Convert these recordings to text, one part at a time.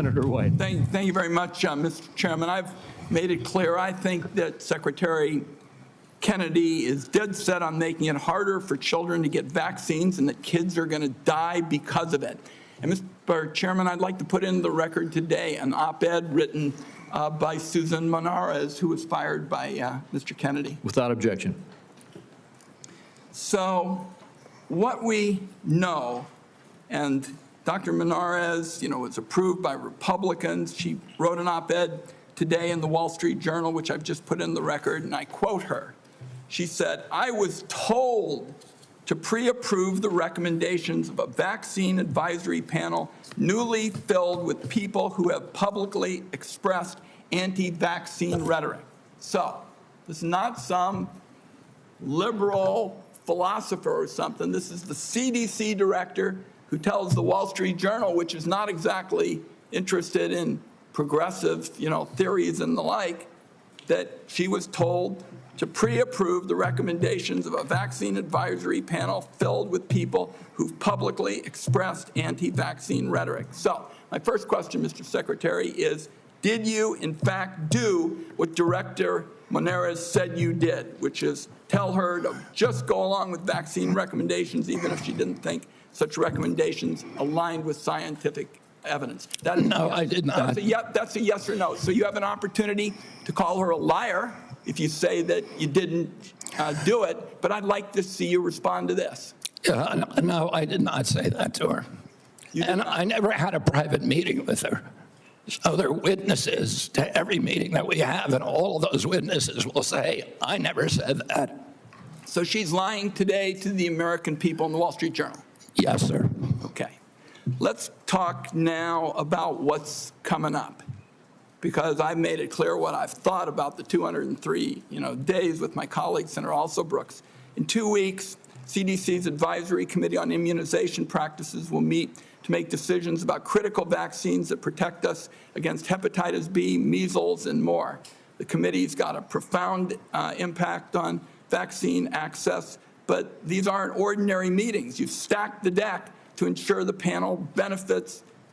Senator Wyden. Thank you very much, Mr. Chairman. I've made it clear I think that Secretary Kennedy is dead set on making it harder for children to get vaccines and that kids are going to die because of it. And Mr. Chairman, I'd like to put in the record today an op-ed written by Susan Monarez, who was fired by Mr. Kennedy. Without objection. So what we know, and Dr. Monarez, was approved by Republicans. She wrote an op-ed today in the Wall Street Journal, which I've just put in the record, and I quote her. She said, "I was told to pre-approve the recommendations of a vaccine advisory panel newly filled with people who have publicly expressed anti-vaccine rhetoric." So this is not some liberal philosopher or something. This is the CDC director who tells the Wall Street Journal, which is not exactly interested in progressive, theories and the like, that she was told to pre-approve the recommendations of a vaccine advisory panel filled with people who've publicly expressed anti-vaccine rhetoric. So my first question, Mr. Secretary, is did you, in fact, do what Director Monarez said you did, which is tell her to just go along with vaccine recommendations, even if she didn't think such recommendations aligned with scientific evidence? No, I did not. That's a yes or no. So you have an opportunity to call her a liar if you say that you didn't do it, but I'd like to see you respond to this. No, I did not say that to her. And I never had a private meeting with her. So there are witnesses to every meeting that we have, and all of those witnesses will say, I never said that. So she's lying today to the American people in the Wall Street Journal? Yes, sir. Okay. Let's talk now about what's coming up, because I've made it clear what I've thought about the 203 days with my colleague, Senator Also Brooks. In 2 weeks, CDC's Advisory Committee on Immunization Practices will meet to make decisions about critical vaccines that protect us against hepatitis B, measles, and more. The committee's got a profound impact on vaccine access, but these aren't ordinary meetings. You've stacked the deck to ensure the panel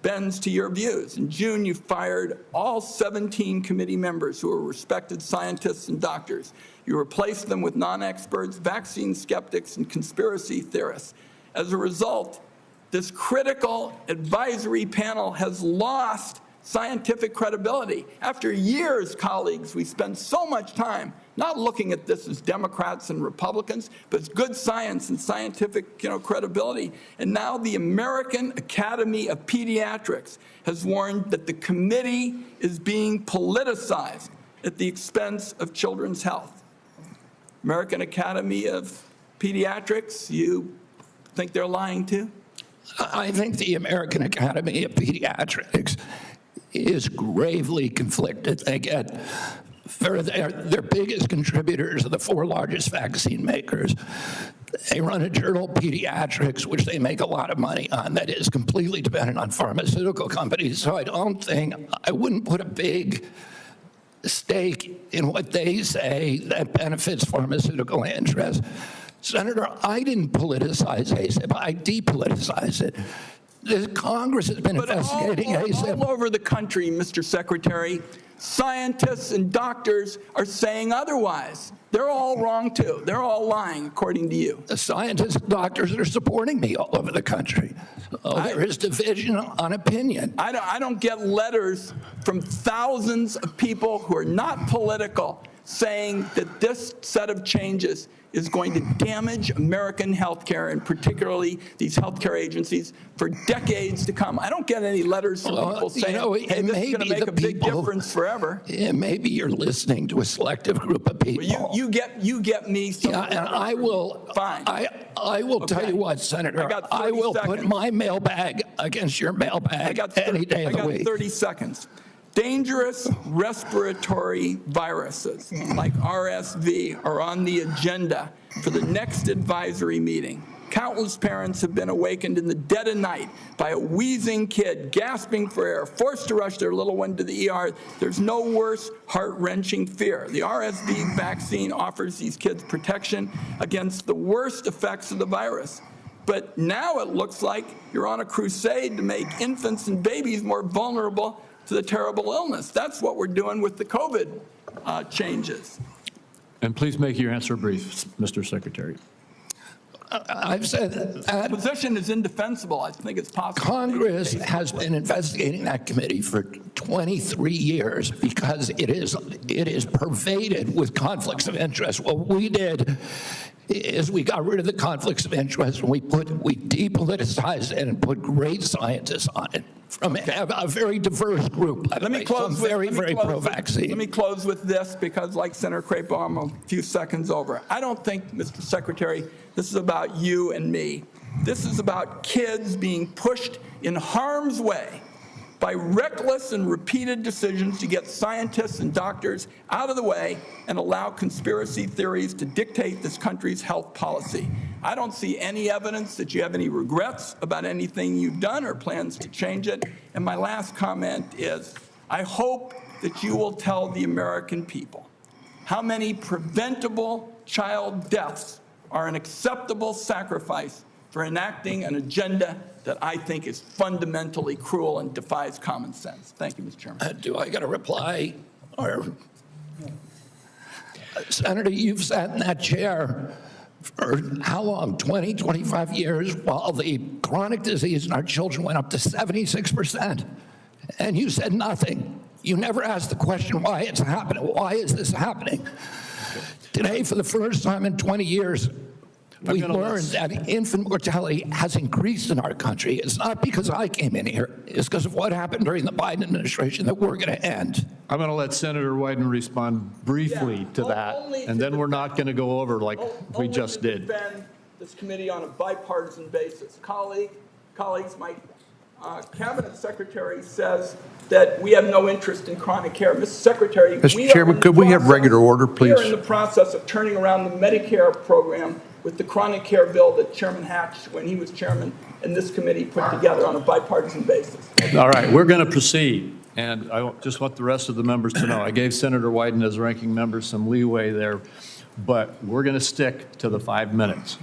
bends to your views. In June, you fired all 17 committee members who are respected scientists and doctors. You replaced them with non-experts, vaccine skeptics, and conspiracy theorists. As a result, this critical advisory panel has lost scientific credibility. After years, colleagues, we spend so much time not looking at this as Democrats and Republicans, but as good science and scientific credibility. And now the American Academy of Pediatrics has warned that the committee is being politicized at the expense of children's health. American Academy of Pediatrics, you think they're lying too? I think the American Academy of Pediatrics is gravely conflicted. They get, their biggest contributors are the 4 largest vaccine makers. They run a journal, Pediatrics, which they make a lot of money on, that is completely dependent on pharmaceutical companies. So I wouldn't put a big stake in what they say that benefits pharmaceutical interests. Senator, I didn't politicize ACIP. I depoliticized it. The Congress has been investigating ACIP. All over the country, Mr. Secretary, scientists and doctors are saying otherwise. They're all wrong, too. They're all lying, according to you. The scientists and doctors are supporting me all over the country. There is division on opinion. I don't get letters from thousands of people who are not political saying that this set of changes is going to damage American healthcare, and particularly these healthcare agencies, for decades to come. I don't get any letters from people saying, hey, this is going to make a big difference forever. Maybe you're listening to a selective group of people. Well, you get me. Yeah, and I will. Fine. I will tell you what, Senator. I will put my mailbag against your mailbag any day of the week. I got 30 seconds. Dangerous respiratory viruses like RSV are on the agenda for the next advisory meeting. Countless parents have been awakened in the dead of night by a wheezing kid gasping for air, forced to rush their little one to the ER. There's no worse heart-wrenching fear. The RSV vaccine offers these kids protection against the worst effects of the virus. But now it looks like you're on a crusade to make infants and babies more vulnerable to the terrible illness. That's what we're doing with the COVID changes. And please make your answer brief, Mr. Secretary. I've said The that position is indefensible. I think it's possible. Congress has been investigating that committee for 23 years because it is pervaded with conflicts of interest. What we did is we got rid of the conflicts of interest and we depoliticized it and put great scientists on it from a very diverse group. Let me close with, very pro-vaccine. Let me close with this, because like Senator Crapo, I'm a few seconds over. I don't think, Mr. Secretary, this is about you and me. This is about kids being pushed in harm's way by reckless and repeated decisions to get scientists and doctors out of the way and allow conspiracy theories to dictate this country's health policy. I don't see any evidence that you have any regrets about anything you've done or plans to change it. And my last comment is, I hope that you will tell the American people how many preventable child deaths are an acceptable sacrifice for enacting an agenda that I think is fundamentally cruel and defies common sense. Thank you, Mr. Chairman. Do I get a reply? Or, Senator, you've sat in that chair for how long? 20, 25 years, while the chronic disease in our children went up to 76%. And you said nothing. You never asked the question why it's happening. Why is this happening? Today, for the first time in 20 years, we learned that infant mortality has increased in our country. It's not because I came in here. It's because of what happened during the Biden administration that we're going to end. I'm going to let Senator Wyden respond briefly to that, and then we're not going to go over like we just did. Defend this committee on a bipartisan basis. Colleagues, my cabinet secretary says that we have no interest in chronic care. Mr. Secretary, Mr. Chairman, could we have regular order, please? We are in the process of turning around the Medicare program with the chronic care bill that Chairman Hatch, when he was chairman, and this committee put together on a bipartisan basis. All right, we're going to proceed. And I just want the rest of the members to know, I gave Senator Wyden as ranking member some leeway there, but we're going to stick to the 5 minutes.